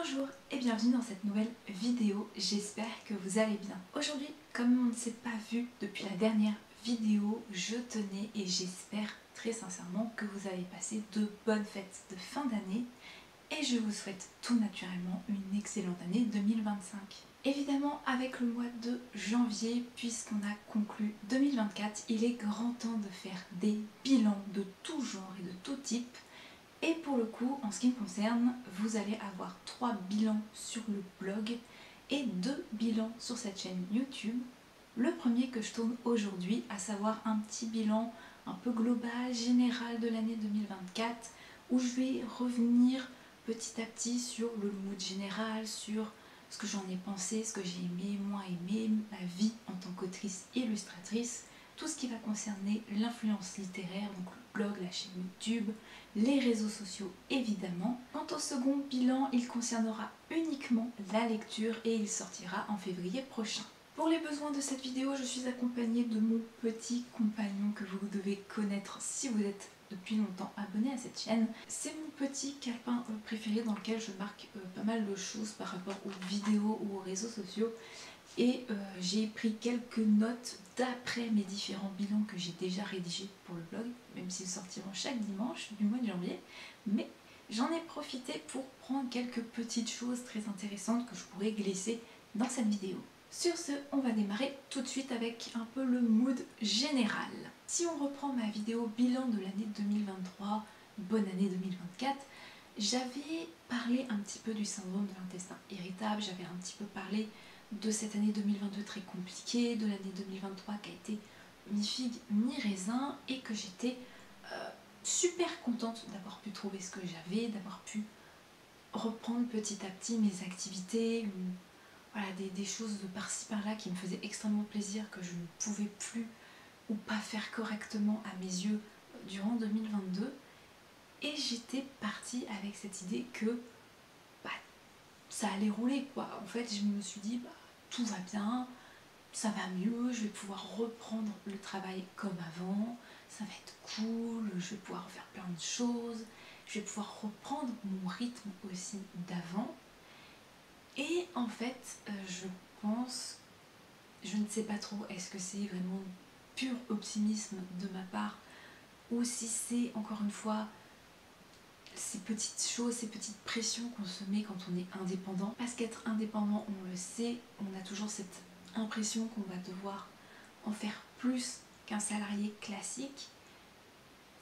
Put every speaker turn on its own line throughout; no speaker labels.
Bonjour et bienvenue dans cette nouvelle vidéo, j'espère que vous allez bien. Aujourd'hui, comme on ne s'est pas vu depuis la dernière vidéo, je tenais et j'espère très sincèrement que vous avez passé de bonnes fêtes de fin d'année et je vous souhaite tout naturellement une excellente année 2025. Évidemment, avec le mois de janvier, puisqu'on a conclu 2024, il est grand temps de faire des bilans de tout genre et de tout type. Et pour le coup, en ce qui me concerne, vous allez avoir 3 bilans sur le blog et 2 bilans sur cette chaîne YouTube. Le premier que je tourne aujourd'hui, à savoir un petit bilan un peu global, général de l'année 2024, où je vais revenir petit à petit sur le mood général, sur ce que j'en ai pensé, ce que j'ai aimé, moins aimé, ma vie en tant qu'autrice illustratrice, tout ce qui va concerner l'influence littéraire, donc le blog, la chaîne YouTube, les réseaux sociaux évidemment. Quant au second bilan, il concernera uniquement la lecture et il sortira en février prochain. Pour les besoins de cette vidéo, je suis accompagnée de mon petit compagnon que vous devez connaître si vous êtes depuis longtemps abonné à cette chaîne. C'est mon petit calepin préféré dans lequel je marque pas mal de choses par rapport aux vidéos ou aux réseaux sociaux. Et j'ai pris quelques notes d'après mes différents bilans que j'ai déjà rédigés pour le blog, même s'ils sortiront chaque dimanche du mois de janvier. Mais j'en ai profité pour prendre quelques petites choses très intéressantes que je pourrais glisser dans cette vidéo. Sur ce, on va démarrer tout de suite avec un peu le mood général. Si on reprend ma vidéo bilan de l'année 2023, bonne année 2024, j'avais parlé un petit peu du syndrome de l'intestin irritable, j'avais un petit peu parlé de cette année 2022 très compliquée, de l'année 2023 qui a été mi-figue, mi-raisin et que j'étais super contente d'avoir pu trouver ce que j'avais, d'avoir pu reprendre petit à petit mes activités, voilà, des choses de par-ci par-là qui me faisaient extrêmement plaisir que je ne pouvais plus ou pas faire correctement à mes yeux durant 2022. Et j'étais partie avec cette idée que ça allait rouler quoi. En fait, je me suis dit tout va bien, ça va mieux, je vais pouvoir reprendre le travail comme avant, ça va être cool, je vais pouvoir faire plein de choses, je vais pouvoir reprendre mon rythme aussi d'avant. Et en fait, je pense, je ne sais pas trop, est-ce que c'est vraiment pur optimisme de ma part ou si c'est encore une fois ces petites choses, ces petites pressions qu'on se met quand on est indépendant. Parce qu'être indépendant, on le sait, on a toujours cette impression qu'on va devoir en faire plus qu'un salarié classique.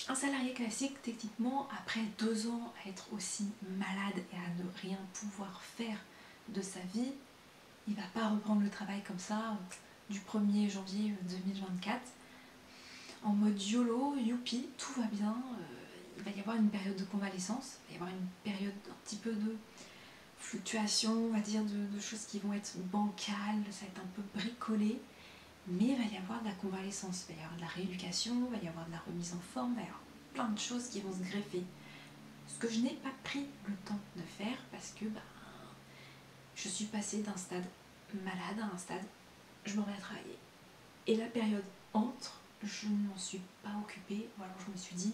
Un salarié classique, techniquement, après 2 ans à être aussi malade et à ne rien pouvoir faire de sa vie, il ne va pas reprendre le travail comme ça du 1er janvier 2024 en mode YOLO, youpi, tout va bien. Il va y avoir une période de convalescence, il va y avoir une période un petit peu de fluctuation, on va dire, de choses qui vont être bancales, ça va être un peu bricolé, mais il va y avoir de la convalescence, il va y avoir de la rééducation, il va y avoir de la remise en forme, il va y avoir plein de choses qui vont se greffer. Ce que je n'ai pas pris le temps de faire parce que je suis passée d'un stade malade à un stade je me remets à travailler. Et la période entre, je ne m'en suis pas occupée, ou alors je me suis dit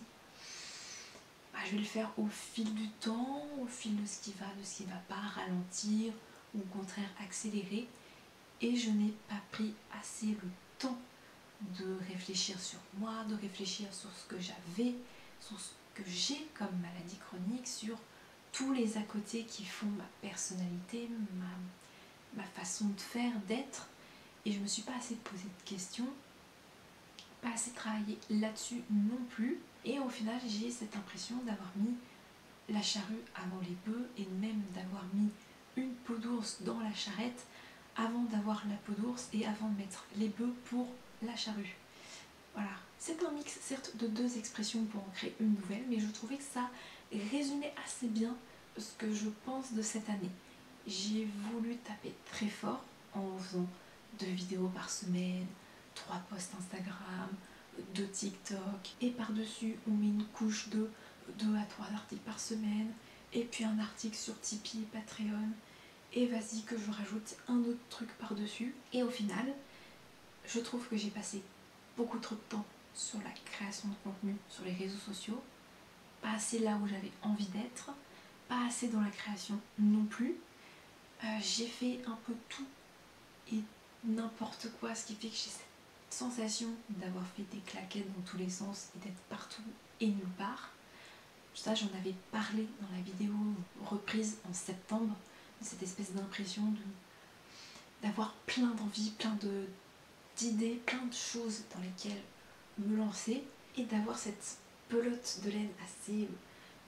je vais le faire au fil du temps, au fil de ce qui va pas, ralentir ou au contraire accélérer. Et je n'ai pas pris assez le temps de réfléchir sur moi, de réfléchir sur ce que j'avais, sur ce que j'ai comme maladie chronique, sur tous les à côté qui font ma personnalité, ma façon de faire, d'être. Et je me suis pas assez posé de questions, pas assez travaillé là-dessus non plus. Et au final, j'ai cette impression d'avoir mis la charrue avant les bœufs et même d'avoir mis une peau d'ours dans la charrette avant d'avoir la peau d'ours et avant de mettre les bœufs pour la charrue. Voilà, c'est un mix certes de 2 expressions pour en créer une nouvelle, mais je trouvais que ça résumait assez bien ce que je pense de cette année. J'ai voulu taper très fort en faisant 2 vidéos par semaine, 3 posts Instagram, 2 TikTok, et par-dessus on met une couche de 2 à 3 articles par semaine, et puis un article sur Tipeee et Patreon, et vas-y que je rajoute un autre truc par-dessus. Et au final, je trouve que j'ai passé beaucoup trop de temps sur la création de contenu sur les réseaux sociaux, pas assez là où j'avais envie d'être, pas assez dans la création non plus. J'ai fait un peu tout et n'importe quoi, ce qui fait que j'ai cette sensation d'avoir fait des claquettes dans tous les sens et d'être partout et nulle part. Ça, j'en avais parlé dans la vidéo reprise en septembre, de cette espèce d'impression d'avoir plein d'envies, d'idées, plein de choses dans lesquelles me lancer et d'avoir cette pelote de laine assez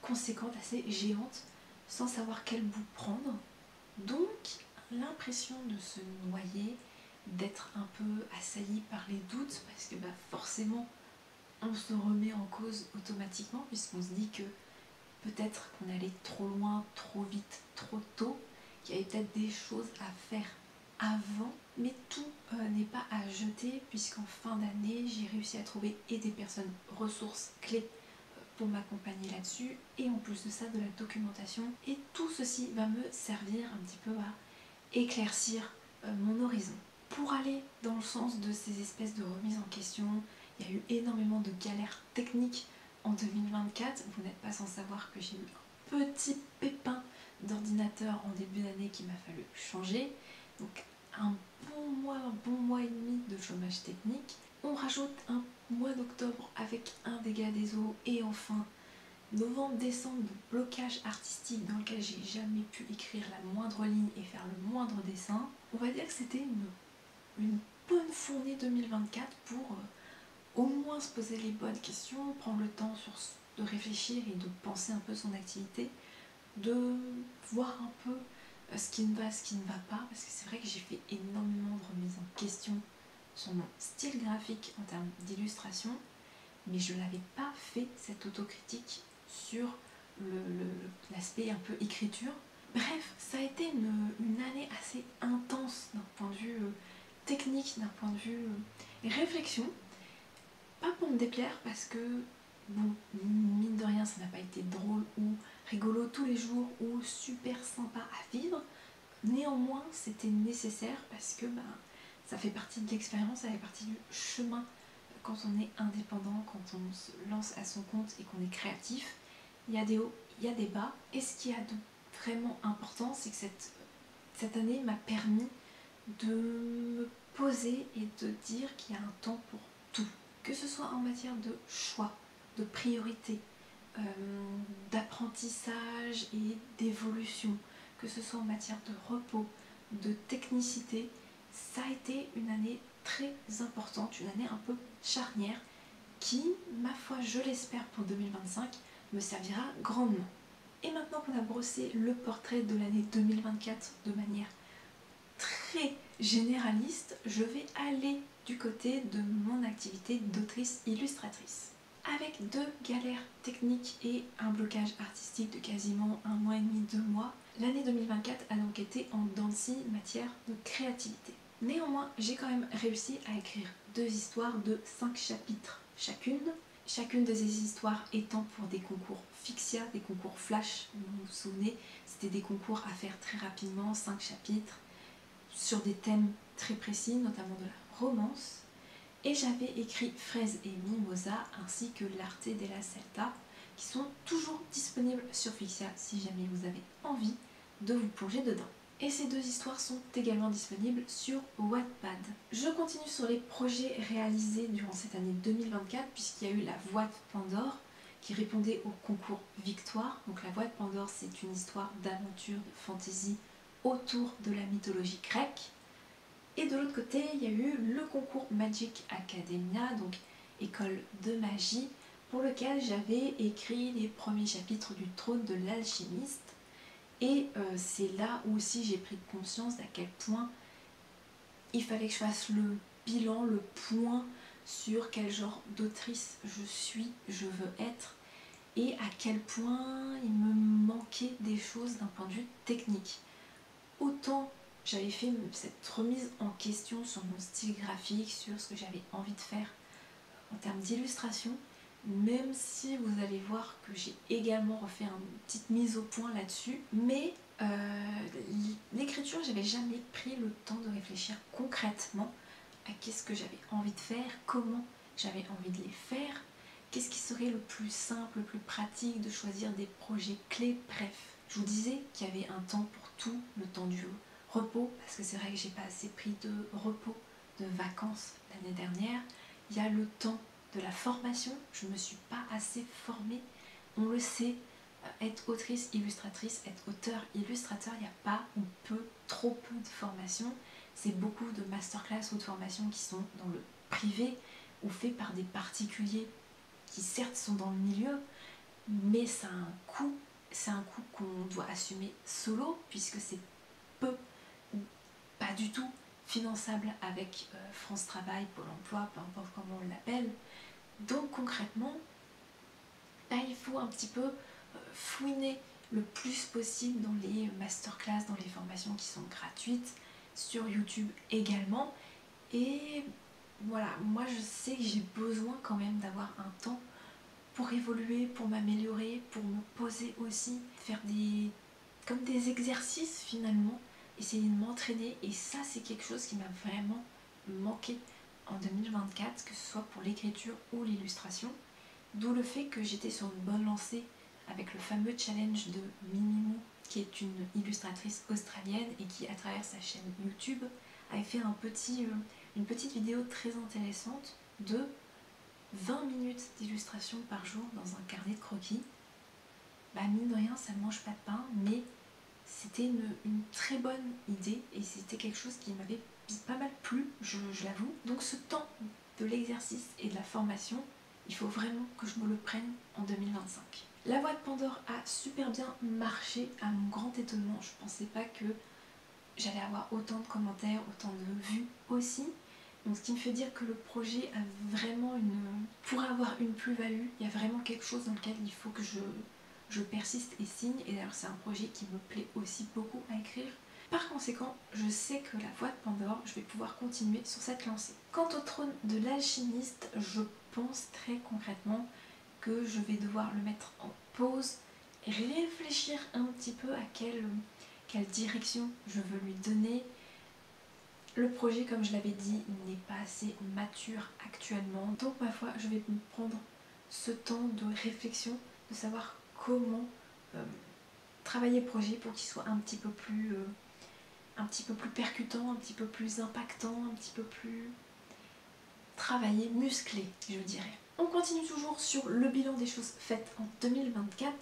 conséquente, assez géante, sans savoir quel bout prendre. Donc l'impression de se noyer, d'être un peu assailli par les doutes, parce que forcément on se remet en cause automatiquement, puisqu'on se dit que peut-être qu'on allait trop loin, trop vite, trop tôt, qu'il y avait peut-être des choses à faire avant, mais tout n'est pas à jeter, puisqu'en fin d'année j'ai réussi à trouver et des personnes ressources clés pour m'accompagner là-dessus, et en plus de ça de la documentation, et tout ceci va me servir un petit peu à éclaircir mon horizon. Pour aller dans le sens de ces espèces de remises en question, il y a eu énormément de galères techniques en 2024. Vous n'êtes pas sans savoir que j'ai eu un petit pépin d'ordinateur en début d'année qu'il m'a fallu changer. Donc un bon mois et demi de chômage technique. On rajoute un mois d'octobre avec un dégât des eaux et enfin novembre-décembre de blocage artistique dans lequel j'ai jamais pu écrire la moindre ligne et faire le moindre dessin. On va dire que c'était une bonne fournée 2024 pour au moins se poser les bonnes questions, prendre le temps de réfléchir et de penser un peu son activité, de voir un peu ce qui me va, ce qui ne va pas, parce que c'est vrai que j'ai fait énormément de remises en question sur mon style graphique en termes d'illustration, mais je n'avais pas fait cette autocritique sur l'aspect un peu écriture. Bref, ça a été une année assez intense d'un point de vue technique, d'un point de vue réflexion. Pas pour me déplaire, parce que, bon, mine de rien, ça n'a pas été drôle ou rigolo tous les jours ou super sympa à vivre. Néanmoins, c'était nécessaire parce que ça fait partie de l'expérience, ça fait partie du chemin quand on est indépendant, quand on se lance à son compte et qu'on est créatif. Il y a des hauts, il y a des bas. Et ce qui a de vraiment important, c'est que cette année m'a permis de me poser et de dire qu'il y a un temps pour tout. Que ce soit en matière de choix, de priorité, d'apprentissage et d'évolution, que ce soit en matière de repos, de technicité, ça a été une année très importante, une année un peu charnière qui, ma foi, je l'espère pour 2025, me servira grandement. Et maintenant qu'on a brossé le portrait de l'année 2024 de manière très généraliste, je vais aller du côté de mon activité d'autrice illustratrice. Avec 2 galères techniques et un blocage artistique de quasiment 1 mois et demi, 2 mois, l'année 2024 a donc été en dents de scie matière de créativité. Néanmoins, j'ai quand même réussi à écrire 2 histoires de 5 chapitres chacune de ces histoires étant pour des concours Fixia, des concours flash. Vous vous souvenez, c'était des concours à faire très rapidement, 5 chapitres, sur des thèmes très précis, notamment de la romance. Et j'avais écrit Fraise et Mimosa ainsi que l'Arte della Celta, qui sont toujours disponibles sur Fixia si jamais vous avez envie de vous plonger dedans. Et ces 2 histoires sont également disponibles sur Wattpad. Je continue sur les projets réalisés durant cette année 2024, puisqu'il y a eu la Voix de Pandore qui répondait au concours Victoire. Donc la Voix de Pandore, c'est une histoire d'aventure, de fantasy autour de la mythologie grecque. Et de l'autre côté, il y a eu le concours Magic Academia, donc école de magie, pour lequel j'avais écrit les premiers chapitres du Trône de l'alchimiste. Et c'est là où aussi j'ai pris conscience d'à quel point il fallait que je fasse le bilan, le point sur quel genre d'autrice je veux être, et à quel point il me manquait des choses d'un point de vue technique. Autant j'avais fait cette remise en question sur mon style graphique, sur ce que j'avais envie de faire en termes d'illustration, même si vous allez voir que j'ai également refait une petite mise au point là-dessus, mais l'écriture, j'avais jamais pris le temps de réfléchir concrètement à qu'est-ce que j'avais envie de faire, comment j'avais envie de les faire, qu'est-ce qui serait le plus simple, le plus pratique, de choisir des projets clés, bref. Je vous disais qu'il y avait un temps pour tout, le temps du repos, parce que c'est vrai que j'ai pas assez pris de repos, de vacances l'année dernière. Il y a le temps de la formation, je ne me suis pas assez formée. On le sait, être autrice, illustratrice, être auteur, illustrateur, il n'y a pas ou peu, trop peu de formation. C'est beaucoup de masterclass ou de formations qui sont dans le privé ou faits par des particuliers qui certes sont dans le milieu, mais ça a un coût. C'est un coût qu'on doit assumer solo puisque c'est peu ou pas du tout finançable avec France Travail, Pôle emploi, peu importe comment on l'appelle. Donc concrètement, là, il faut un petit peu fouiner le plus possible dans les masterclass, dans les formations qui sont gratuites, sur YouTube également. Et voilà, moi je sais que j'ai besoin quand même d'avoir un temps pour évoluer, pour m'améliorer, pour me poser aussi, faire comme des exercices finalement, essayer de m'entraîner. Et ça, c'est quelque chose qui m'a vraiment manqué en 2024, que ce soit pour l'écriture ou l'illustration. D'où le fait que j'étais sur une bonne lancée avec le fameux challenge de Mimimou, qui est une illustratrice australienne et qui, à travers sa chaîne YouTube, avait fait une petite vidéo très intéressante de 20 minutes d'illustration par jour dans un carnet de croquis. Bah mine de rien, ça ne mange pas de pain, mais c'était une très bonne idée et c'était quelque chose qui m'avait pas mal plu, je l'avoue. Donc ce temps de l'exercice et de la formation, il faut vraiment que je me le prenne en 2025. La voix de Pandore a super bien marché à mon grand étonnement. Je pensais pas que j'allais avoir autant de commentaires, autant de vues aussi. Donc ce qui me fait dire que le projet a vraiment pourrait avoir une plus-value. Il y a vraiment quelque chose dans lequel il faut que je persiste et signe. Et d'ailleurs c'est un projet qui me plaît aussi beaucoup à écrire. Par conséquent, je sais que la voix de Pandore, je vais pouvoir continuer sur cette lancée. Quant au trône de l'alchimiste, je pense très concrètement que je vais devoir le mettre en pause, réfléchir un petit peu à quelle direction je veux lui donner. Le projet, comme je l'avais dit, n'est pas assez mature actuellement. Donc ma foi, je vais me prendre ce temps de réflexion, de savoir comment travailler le projet pour qu'il soit un petit peu plus percutant, un petit peu plus impactant, un petit peu plus travaillé, musclé, je dirais. On continue toujours sur le bilan des choses faites en 2024,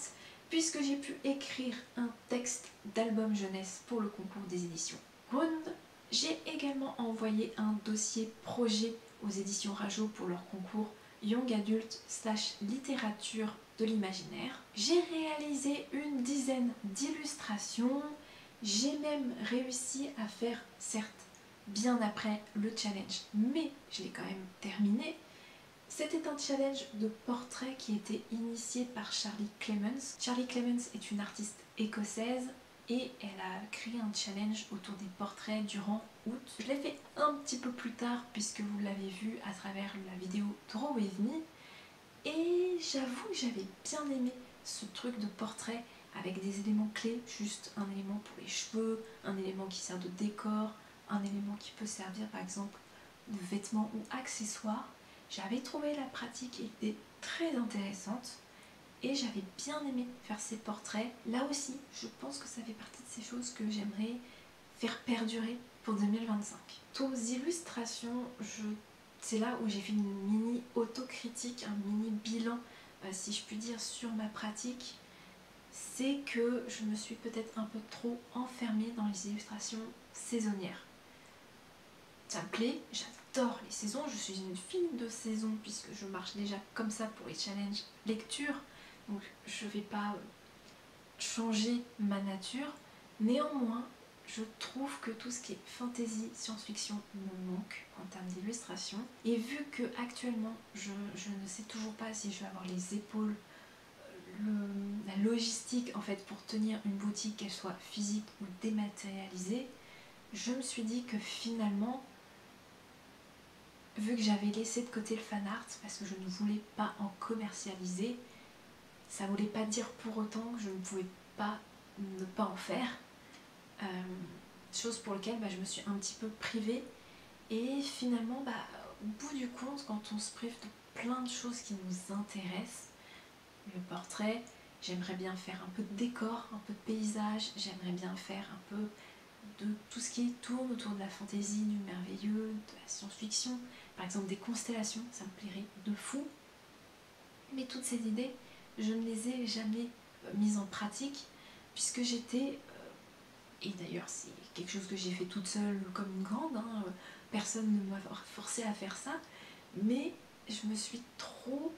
puisque j'ai pu écrire un texte d'album jeunesse pour le concours des éditions Grund. J'ai également envoyé un dossier projet aux éditions Rajo pour leur concours Young Adult / littérature de l'imaginaire. J'ai réalisé une dizaine d'illustrations. J'ai même réussi à faire, certes, bien après le challenge, mais je l'ai quand même terminé. C'était un challenge de portrait qui était initié par Charlie Clemens. Charlie Clemens est une artiste écossaise et elle a créé un challenge autour des portraits durant août. Je l'ai fait un petit peu plus tard puisque vous l'avez vu à travers la vidéo Draw With Me. Et j'avoue que j'avais bien aimé ce truc de portrait avec des éléments clés, juste un élément pour les cheveux, un élément qui sert de décor, un élément qui peut servir par exemple de vêtements ou accessoires. J'avais trouvé la pratique était très intéressante et j'avais bien aimé faire ces portraits. Là aussi, je pense que ça fait partie de ces choses que j'aimerais faire perdurer pour 2025. Aux illustrations, c'est là où j'ai fait une mini autocritique, un mini bilan, si je puis dire, sur ma pratique. C'est que je me suis peut-être un peu trop enfermée dans les illustrations saisonnières. Ça me plaît, j'adore les saisons, je suis une fille de saison puisque je marche déjà comme ça pour les challenges lecture, donc je ne vais pas changer ma nature. Néanmoins, je trouve que tout ce qui est fantasy, science-fiction me manque en termes d'illustration. Et vu que actuellement, je ne sais toujours pas si je vais avoir les épaules, la logistique en fait pour tenir une boutique, qu'elle soit physique ou dématérialisée, je me suis dit que finalement, vu que j'avais laissé de côté le fan art parce que je ne voulais pas en commercialiser, ça voulait pas dire pour autant que je ne pouvais pas ne pas en faire. Chose pour laquelle je me suis un petit peu privée. Et finalement, au bout du compte, quand on se prive de plein de choses qui nous intéressent, le portrait, J'aimerais bien faire un peu de décor, un peu de paysage, j'aimerais bien faire un peu de tout ce qui tourne autour de la fantaisie, du merveilleux, de la science-fiction, par exemple des constellations, ça me plairait de fou. Mais toutes ces idées, je ne les ai jamais mises en pratique, puisque j'étais, et d'ailleurs c'est quelque chose que j'ai fait toute seule comme une grande, hein, personne ne m'a forcé à faire ça, mais je me suis trop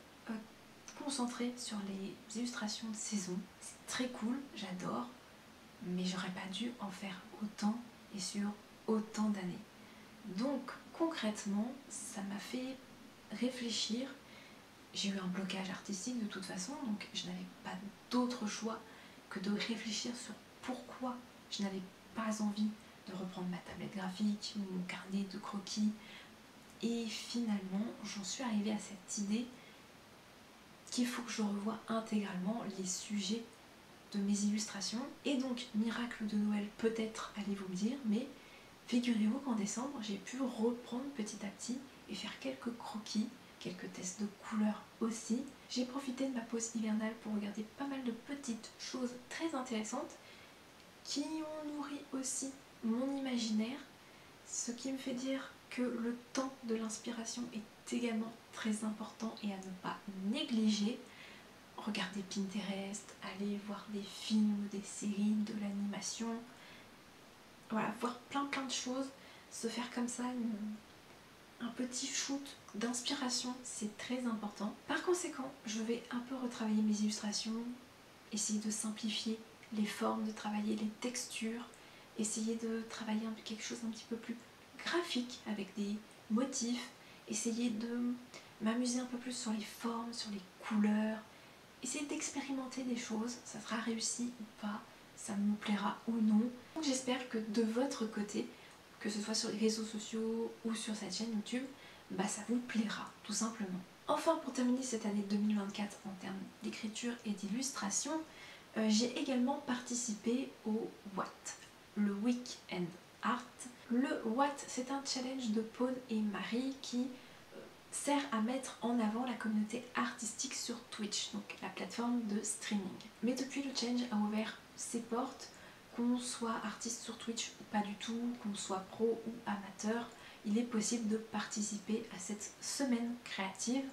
concentrée sur les illustrations de saison. C'est très cool, j'adore, mais j'aurais pas dû en faire autant et sur autant d'années. Donc concrètement, ça m'a fait réfléchir. J'ai eu un blocage artistique de toute façon, donc je n'avais pas d'autre choix que de réfléchir sur pourquoi je n'avais pas envie de reprendre ma tablette graphique ou mon carnet de croquis. Et finalement, j'en suis arrivée à cette idée qu'il faut que je revoie intégralement les sujets de mes illustrations. Et donc, miracle de Noël peut-être, allez-vous me dire, mais figurez-vous qu'en décembre, j'ai pu reprendre petit à petit et faire quelques croquis, quelques tests de couleurs aussi. J'ai profité de ma pause hivernale pour regarder pas mal de petites choses très intéressantes qui ont nourri aussi mon imaginaire, ce qui me fait dire que le temps de l'inspiration est également très important et à ne pas négliger. Regarder Pinterest, aller voir des films, des séries, de l'animation, voilà, voir plein de choses, se faire comme ça un petit shoot d'inspiration, c'est très important. Par conséquent, je vais un peu retravailler mes illustrations, essayer de simplifier les formes, de travailler les textures, essayer de travailler quelque chose un petit peu plus graphique avec des motifs, essayer de m'amuser un peu plus sur les formes, sur les couleurs, essayer d'expérimenter des choses, ça sera réussi ou pas, ça me plaira ou non. Donc j'espère que de votre côté, que ce soit sur les réseaux sociaux ou sur cette chaîne YouTube, bah ça vous plaira tout simplement. Enfin, pour terminer cette année 2024 en termes d'écriture et d'illustration, j'ai également participé au WAT, le Weekend Art. Le WAT, c'est un challenge de Paul et Marie qui sert à mettre en avant la communauté artistique sur Twitch, donc la plateforme de streaming. Mais depuis, le challenge a ouvert ses portes, qu'on soit artiste sur Twitch ou pas du tout, qu'on soit pro ou amateur, il est possible de participer à cette semaine créative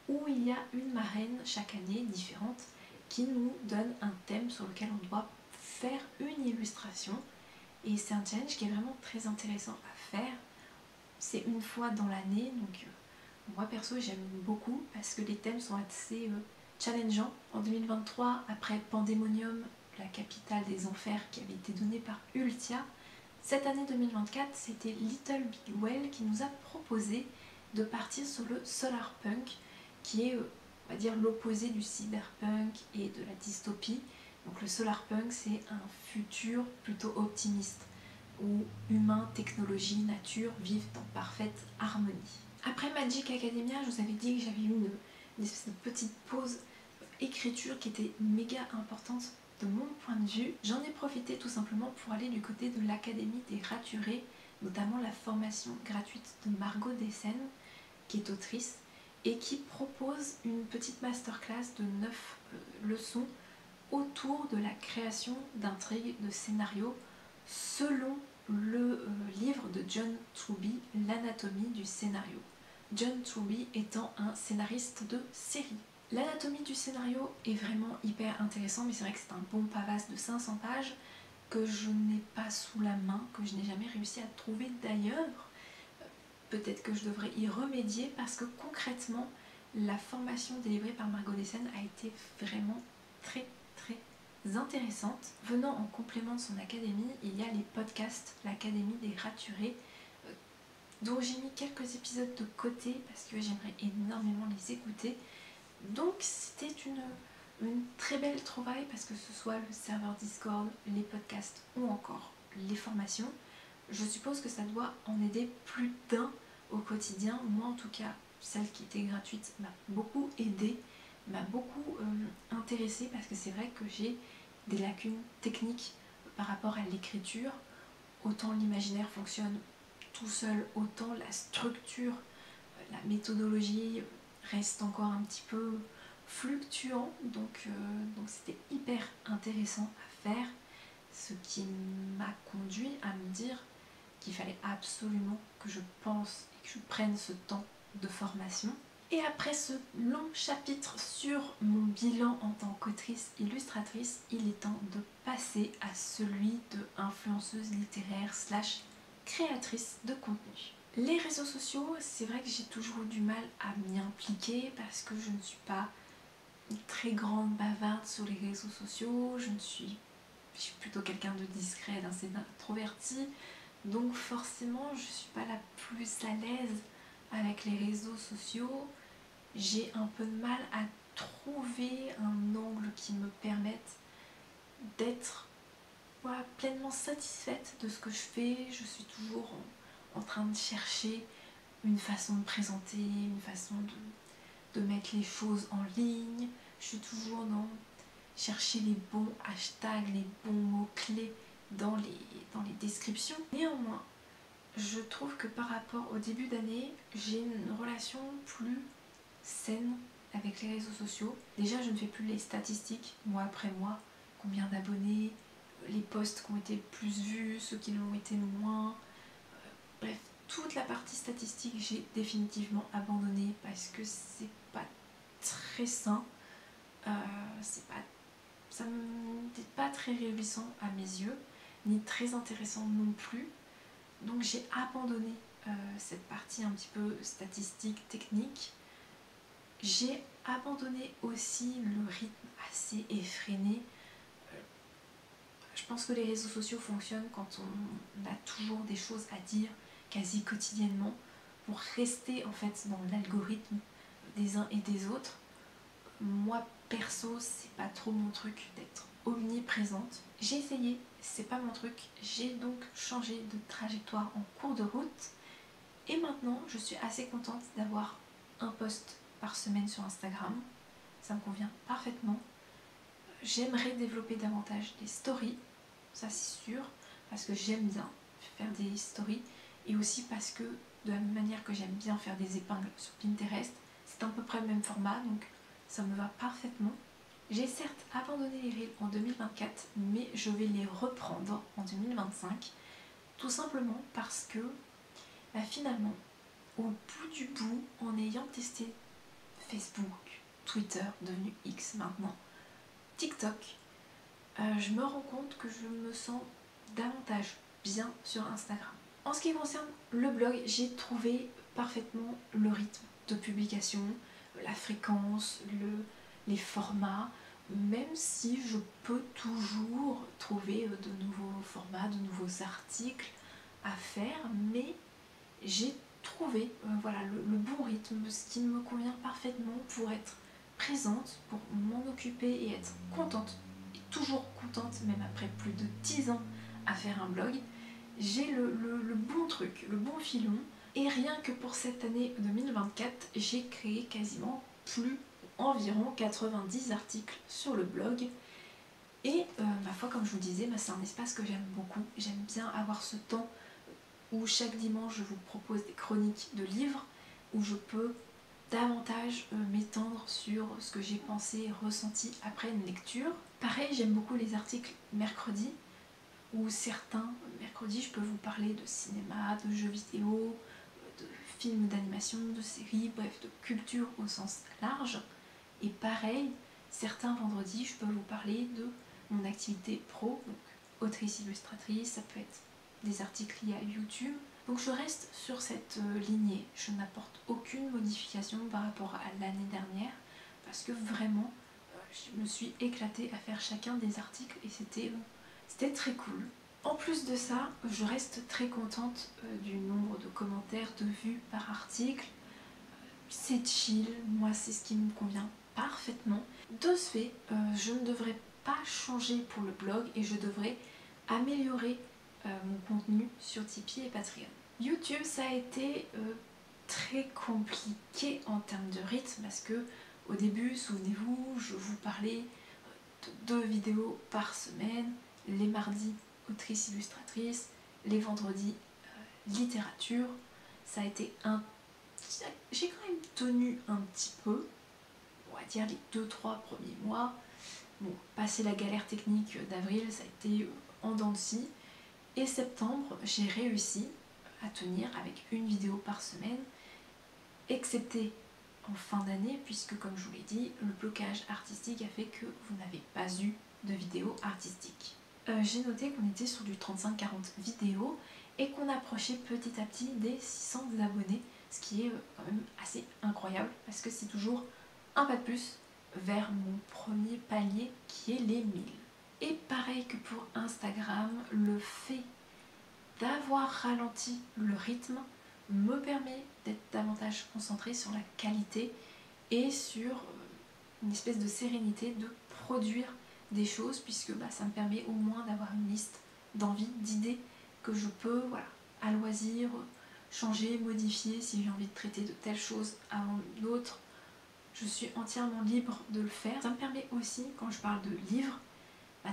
où il y a une marraine chaque année différente qui nous donne un thème sur lequel on doit faire une illustration. Et c'est un challenge qui est vraiment très intéressant à faire. C'est une fois dans l'année, donc moi perso j'aime beaucoup parce que les thèmes sont assez challengeants. En 2023, après Pandemonium, la capitale des enfers qui avait été donnée par Ultia, cette année 2024 c'était Little Big Well qui nous a proposé de partir sur le solar punk qui est on va dire l'opposé du cyberpunk et de la dystopie. Donc le solar punk c'est un futur plutôt optimiste où humains, technologie, nature vivent en parfaite harmonie. Après Magic Academia, je vous avais dit que j'avais eu une espèce de petite pause écriture qui était méga importante de mon point de vue. J'en ai profité tout simplement pour aller du côté de l'Académie des Raturés, notamment la formation gratuite de Margot Dessen, qui est autrice, et qui propose une petite masterclass de 9 leçons autour de la création d'intrigues, de scénarios, selon le livre de John Truby, L'anatomie du scénario. John Truby étant un scénariste de série. L'anatomie du scénario est vraiment hyper intéressant, mais c'est vrai que c'est un bon pavasse de 500 pages que je n'ai pas sous la main, que je n'ai jamais réussi à trouver d'ailleurs. Peut-être que je devrais y remédier parce que concrètement, la formation délivrée par Margot Dessen a été vraiment très intéressante. Venant en complément de son académie, il y a les podcasts, l'Académie des Raturés, dont j'ai mis quelques épisodes de côté parce que j'aimerais énormément les écouter. Donc c'était une très belle trouvaille parce que ce soit le serveur Discord, les podcasts ou encore les formations, je suppose que ça doit en aider plus d'un au quotidien. Moi en tout cas, celle qui était gratuite m'a beaucoup aidée, m'a beaucoup intéressée parce que c'est vrai que j'ai des lacunes techniques par rapport à l'écriture. Autant l'imaginaire fonctionne tout seul, autant la structure, la méthodologie reste encore un petit peu fluctuant, donc c'était hyper intéressant à faire, ce qui m'a conduit à me dire qu'il fallait absolument que je pense et que je prenne ce temps de formation. Et après ce long chapitre sur mon bilan en tant qu'autrice illustratrice, il est temps de passer à celui de influenceuse littéraire slash créatrice de contenu. Les réseaux sociaux, c'est vrai que j'ai toujours eu du mal à m'y impliquer parce que je ne suis pas une très grande bavarde sur les réseaux sociaux, je suis plutôt quelqu'un de discret, d'assez introverti, donc forcément je suis pas la plus à l'aise avec les réseaux sociaux. J'ai un peu de mal à trouver un angle qui me permette d'être pleinement satisfaite de ce que je fais. Je suis toujours en train de chercher une façon de présenter, une façon de mettre les choses en ligne. Je suis toujours dans chercher les bons hashtags, les bons mots-clés dans les descriptions. Néanmoins, je trouve que par rapport au début d'année, j'ai une relation plus saine avec les réseaux sociaux. Déjà, je ne fais plus les statistiques mois après mois, combien d'abonnés, les posts qui ont été plus vus, ceux qui l'ont été moins. Bref, toute la partie statistique, j'ai définitivement abandonné parce que c'est pas très sain. Ça n'est pas très réjouissant à mes yeux, ni très intéressant non plus. Donc j'ai abandonné cette partie un petit peu statistique, technique. J'ai abandonné aussi le rythme assez effréné. Je pense que les réseaux sociaux fonctionnent quand on a toujours des choses à dire quasi quotidiennement pour rester en fait dans l'algorithme des uns et des autres. Moi perso, c'est pas trop mon truc d'être omniprésente. J'ai essayé, c'est pas mon truc. J'ai donc changé de trajectoire en cours de route et maintenant je suis assez contente d'avoir un post par semaine sur Instagram. Ça me convient parfaitement. J'aimerais développer davantage des stories, ça c'est sûr, parce que j'aime bien faire des stories et aussi parce que de la même manière que j'aime bien faire des épingles sur Pinterest, c'est à peu près le même format, donc ça me va parfaitement. J'ai certes abandonné les reels en 2024, mais je vais les reprendre en 2025, tout simplement parce que finalement, au bout du bout, en ayant testé Facebook, Twitter, devenu X maintenant, TikTok, je me rends compte que je me sens davantage bien sur Instagram. En ce qui concerne le blog, j'ai trouvé parfaitement le rythme de publication, la fréquence, les formats, même si je peux toujours trouver de nouveaux formats, de nouveaux articles à faire, mais j'ai trouvé le bon rythme, ce qui me convient parfaitement pour être présente, pour m'en occuper et être contente, et toujours contente, même après plus de 10 ans à faire un blog. J'ai le bon truc, le bon filon, et rien que pour cette année 2024, j'ai créé quasiment environ 90 articles sur le blog. Et ma foi, comme je vous disais, c'est un espace que j'aime beaucoup. J'aime bien avoir ce temps où chaque dimanche je vous propose des chroniques de livres, où je peux davantage m'étendre sur ce que j'ai pensé et ressenti après une lecture. Pareil, j'aime beaucoup les articles mercredi, où certains mercredis je peux vous parler de cinéma, de jeux vidéo, de films d'animation, de séries, bref, de culture au sens large. Et pareil, certains vendredis je peux vous parler de mon activité pro, donc autrice illustratrice, ça peut être des articles liés à YouTube. Donc je reste sur cette lignée, je n'apporte aucune modification par rapport à l'année dernière parce que vraiment je me suis éclatée à faire chacun des articles et c'était très cool. En plus de ça, je reste très contente du nombre de commentaires, de vues par article. C'est chill, moi c'est ce qui me convient parfaitement. De ce fait, je ne devrais pas changer pour le blog et je devrais améliorer mon contenu sur Tipeee et Patreon. YouTube, ça a été très compliqué en termes de rythme parce que au début, souvenez-vous, je vous parlais de 2 vidéos par semaine, les mardis autrice illustratrice, les vendredis littérature. Ça a été j'ai quand même tenu un petit peu. va dire les 2-3 premiers mois. Bon, passé la galère technique d'avril, ça a été en dents de scie. Et septembre, j'ai réussi à tenir avec une vidéo par semaine, excepté en fin d'année, puisque comme je vous l'ai dit, le blocage artistique a fait que vous n'avez pas eu de vidéo artistique. J'ai noté qu'on était sur du 35-40 vidéos et qu'on approchait petit à petit des 600 abonnés, ce qui est quand même assez incroyable parce que c'est toujours un pas de plus vers mon premier palier qui est les 1000. Et pareil que pour Instagram, le fait d'avoir ralenti le rythme me permet d'être davantage concentrée sur la qualité et sur une espèce de sérénité de produire des choses, puisque ça me permet au moins d'avoir une liste d'envies, d'idées que je peux, voilà, à loisir, changer, modifier si j'ai envie de traiter de telle chose avant d'autres. Je suis entièrement libre de le faire. Ça me permet aussi, quand je parle de livres,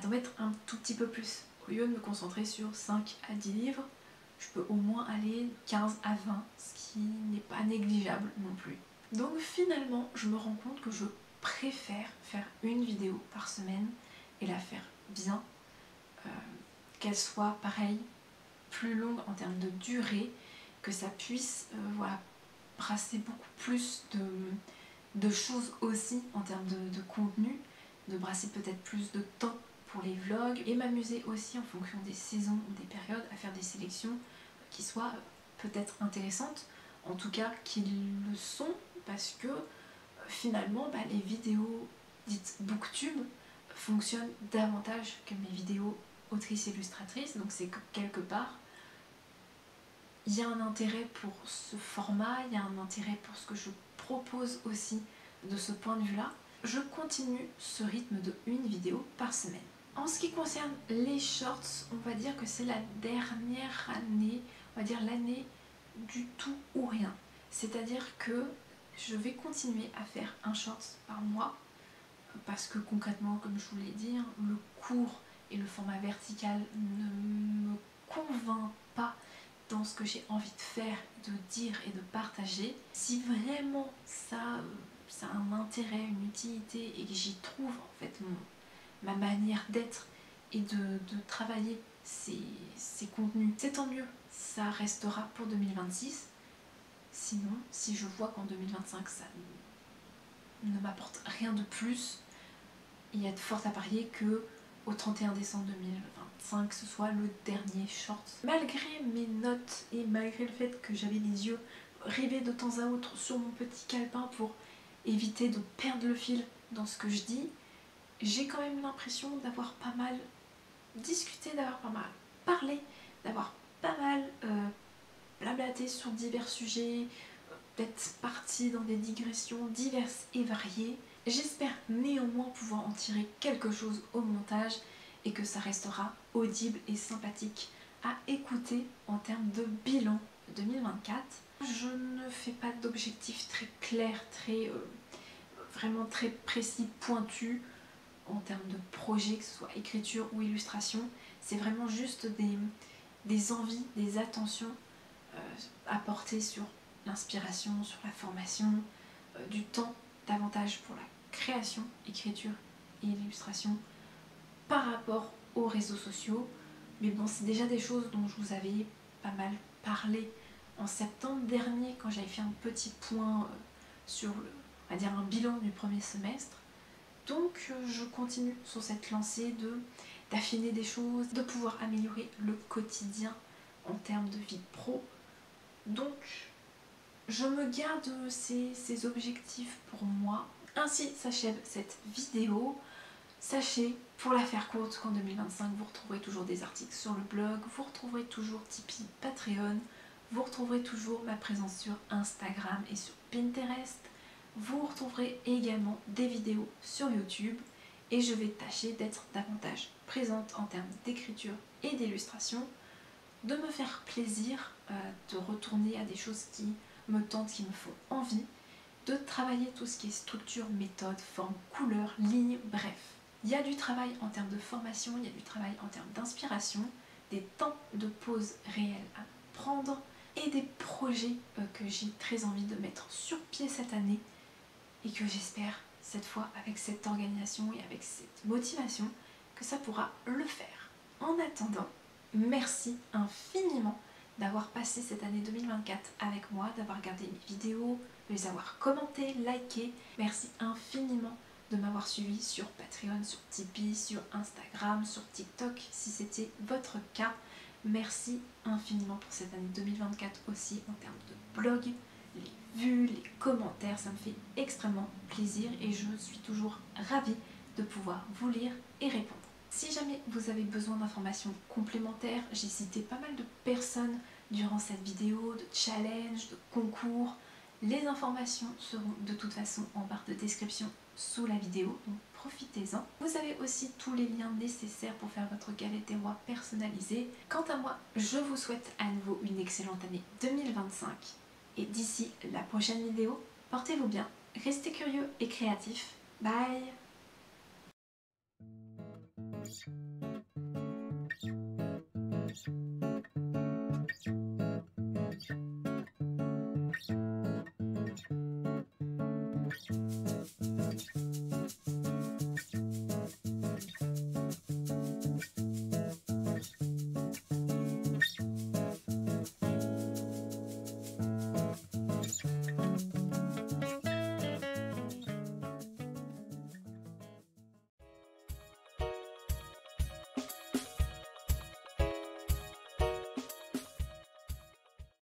d'en mettre un tout petit peu plus. Au lieu de me concentrer sur 5 à 10 livres, je peux au moins aller 15 à 20, ce qui n'est pas négligeable non plus. Donc finalement, je me rends compte que je préfère faire une vidéo par semaine et la faire bien, qu'elle soit pareil, plus longue en termes de durée, que ça puisse voilà, brasser beaucoup plus de choses aussi en termes de contenu, de brasser peut-être plus de temps pour les vlogs et m'amuser aussi en fonction des saisons ou des périodes à faire des sélections qui soient peut-être intéressantes, en tout cas qu'ils le sont, parce que finalement les vidéos dites booktube fonctionnent davantage que mes vidéos autrices illustratrices, donc c'est que quelque part il y a un intérêt pour ce format, il y a un intérêt pour ce que je propose aussi de ce point de vue là. Je continue ce rythme de une vidéo par semaine. En ce qui concerne les shorts, on va dire que c'est la dernière année, on va dire l'année du tout ou rien. C'est-à-dire que je vais continuer à faire un short par mois parce que concrètement, comme je vous l'ai dit, le court et le format vertical ne me convainc pas dans ce que j'ai envie de faire, de dire et de partager. Si vraiment ça a un intérêt, une utilité et que j'y trouve en fait ma manière d'être et de travailler ces contenus, c'est tant mieux, ça restera pour 2026. Sinon, si je vois qu'en 2025 ça ne m'apporte rien de plus, il y a de fortes à parier que au 31 décembre 2025 ce soit le dernier short. Malgré mes notes et malgré le fait que j'avais les yeux rivés de temps à autre sur mon petit calepin pour éviter de perdre le fil dans ce que je dis, j'ai quand même l'impression d'avoir pas mal discuté, d'avoir pas mal parlé, d'avoir pas mal blablaté sur divers sujets, d'être partie dans des digressions diverses et variées. J'espère néanmoins pouvoir en tirer quelque chose au montage et que ça restera audible et sympathique à écouter en termes de bilan 2024. Je ne fais pas d'objectifs très clairs, vraiment très précis, pointus en termes de projet, que ce soit écriture ou illustration. C'est vraiment juste des envies, des attentions à porter sur l'inspiration, sur la formation, du temps davantage pour la création, écriture et illustration par rapport aux réseaux sociaux. Mais bon, c'est déjà des choses dont je vous avais pas mal parlé en septembre dernier quand j'avais fait un petit point sur on va dire un bilan du premier semestre. Donc je continue sur cette lancée d'affiner des choses, de pouvoir améliorer le quotidien en termes de vie pro. Donc je me garde ces objectifs pour moi. Ainsi s'achève cette vidéo. Sachez, pour la faire courte, qu'en 2025, vous retrouverez toujours des articles sur le blog, vous retrouverez toujours Tipeee, Patreon, vous retrouverez toujours ma présence sur Instagram et sur Pinterest, vous retrouverez également des vidéos sur YouTube et je vais tâcher d'être davantage présente en termes d'écriture et d'illustration, de me faire plaisir, de retourner à des choses qui me tentent, qui me font envie, de travailler tout ce qui est structure, méthode, forme, couleur, ligne, bref. Il y a du travail en termes de formation, il y a du travail en termes d'inspiration, des temps de pause réels à prendre et des projets que j'ai très envie de mettre sur pied cette année et que j'espère cette fois avec cette organisation et avec cette motivation que ça pourra le faire. En attendant, merci infiniment d'avoir passé cette année 2024 avec moi, d'avoir regardé mes vidéos, de les avoir commentées, likées. Merci infiniment de m'avoir suivi sur Patreon, sur Tipeee, sur Instagram, sur TikTok si c'était votre cas. Merci infiniment pour cette année 2024 aussi en termes de blog, les vues, les commentaires, ça me fait extrêmement plaisir et je suis toujours ravie de pouvoir vous lire et répondre. Si jamais vous avez besoin d'informations complémentaires, j'ai cité pas mal de personnes durant cette vidéo, de challenges, de concours. Les informations seront de toute façon en barre de description sous la vidéo, donc profitez-en. Vous avez aussi tous les liens nécessaires pour faire votre galette des rois personnalisée. Quant à moi, je vous souhaite à nouveau une excellente année 2025 et d'ici la prochaine vidéo, portez-vous bien, restez curieux et créatifs. Bye!